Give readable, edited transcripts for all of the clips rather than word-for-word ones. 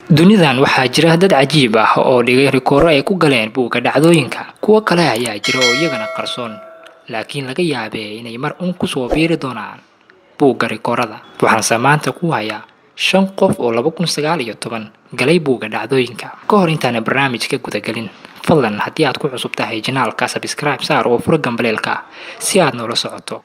dunidan waxaa jira dad cajiib ah oo dhigay rikooro ay ku galeen buuga dhacdooyinka. Kuwa kale ayaa jira oo iyagana qarsoon, laakiin laga yaabee inay mar ku soo biiri doonaan buuga rikoorada. Waxaan maanta ku hayaa 5 qof oo 2019 galay buuga dhacdooyinka. Ka hor intaan barnaamijka guda galin, fadlan haddii aad ku cusub tahay channelka subscribe saar oo furo gambaleelka si aad noola socoto.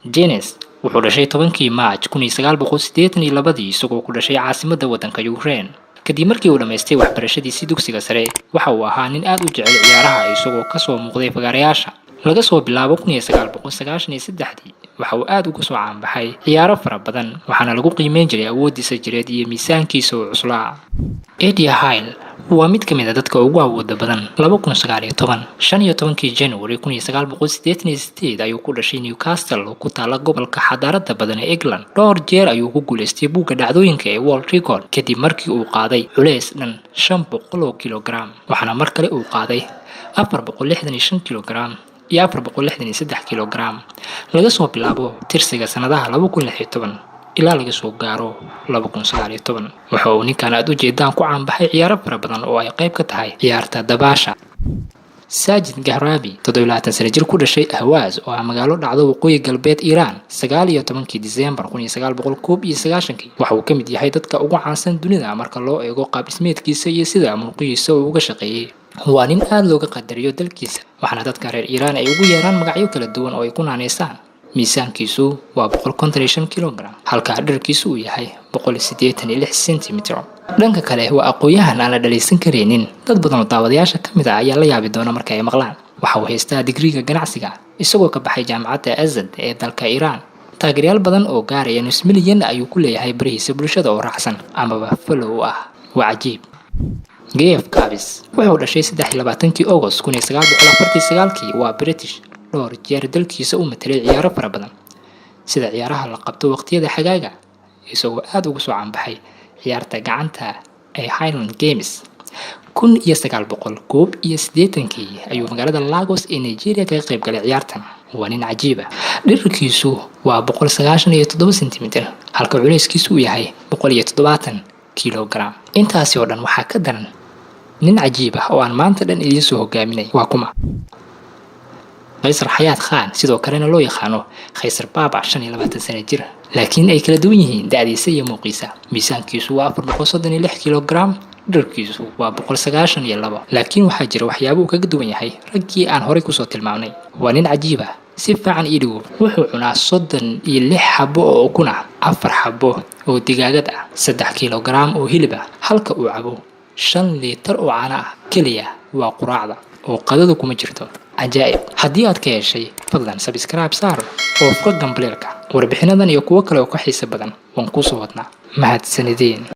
Jenes wuxuu dhashay 10 Maarch 1982 isagoo ku dhashay caasimadda waddanka Ukraine. kadib markii uu dhameystay waxbarashadiisii dugsiga sare, waxa uu ahaa nin aad u jecel ciyaaraha isagoo ka soo muuqday fagaarayaasha. laga soo bilaabo 1993 waxa uu aad uga soo caanbaxay ciyaaro fara badan, waxaana lagu qiimeyn jiray awoodiisa jireed iyo miisaankiisa oo cuslaa. Eddie Hyle waa mid ka mid ah dadka ugu awooda badan. 15 January 1988 ayuu ku dhashay Newcastle oo ku taala gobolka xadaarada badan ee England. dhowr jeer ayuu ku guuleystay buuga dhacdooyinka ee World Record kadib markii uu qaaday culays dhan 500 kilogram, waxaana mar kale uu qaaday 465 kilogram iyo 463 kilogram. laga soo bilaabo tirsiga sanadaha 2016 ilaa laga soo gaaro 2019. waxa uu ninkan aad u jeedaan ku caanbaxay ciyaaro fara badan oo ay qayb ka tahay ciyaarta dabaasha. Sajid Gahrabi 27 sano jir ku dhashay Ahwaaz oo ah magaalo dhacdo waqooyi galbeed Iran 19 December 1991. waxa uu ka mid yahay dadka ugu caansan dunida marka loo eego qaab dhismeedkiisa iyo sida muruqiisa uu uga shaqeeyay. waa nin aad looga qadariyo dalkiisa, waxaana dadka reer Iran ay ugu yeeraan magacyo kala duwan oo ay ku naaneysaan. miisaankiisu waa 155 kilogram halka dhererkiisu uu yahay 186 centimeter. dhanka kale waa aqoonyahan aan la dhalaysan kareynin. dad badan oo daawadayaasha ka mid ah ayaa la yaabi doona marka ay maqlaan. waxa uu haystaa digriga ganacsiga isagoo ka baxay jaamacadda Azad ee dalka Iran. taageerayaal badan oo gaaraya nus milyan ayuu ku leeyahay barihiisa bulshada oo raacsan amaba follow ah. waa cajiib. Geoff Cabis wuxuu dhashay 23 August 1949. waa British. dhowr jeer dalkiisa u matalay ciyaaro fara badan sida ciyaaraha la qabto waqtiyada xagaaga, isagoo aad ugu soo caanbaxay ciyaarta gacanta ee Highland Games. 1981 ayuu magaalada Lagos ee Nigeria ka qayb galay ciyaartan. waa nin cajiib ah. dhererkiisu waa 197 centimeter halka culeyskiisu uu yahay 170 kilogram. intaasi oo dhan waxaa ka daran nin cajiib ah oo aan maanta dhan idiin soo hogaaminay. waa kuma Qaysar Xayaat Khan, sidoo kalena loo yaqaano Qaysar Baaba, 25 sano jir, laakiin ay kala duwan yihiin da'diisa iyo muuqiisa. miisaankiisu waa 436 kilogram, dhererkiisu waa 192, laakiin waxaa jira waxyaabo uu kaga duwan yahay raggii aan horey kusoo tilmaamnay. waa nin cajiib ah. si fiican ii dhigo. wuxuu cunaa 36 xabo oo ukun ah, 4 xabo oo digaagad ah, 3 kilogram oo hilib ah, halka uu cabo 5 litir oo caano ah kaliya. waa quraacda oo qadadu kuma jirto. cajaa'ib. haddii aad ka heshay, fadlan subscribe saar oo furo gambaleelka. warbixinadan iyo kuwo kale oo ka xiiso badan waan ku soo wadnaa. mahadsanideen.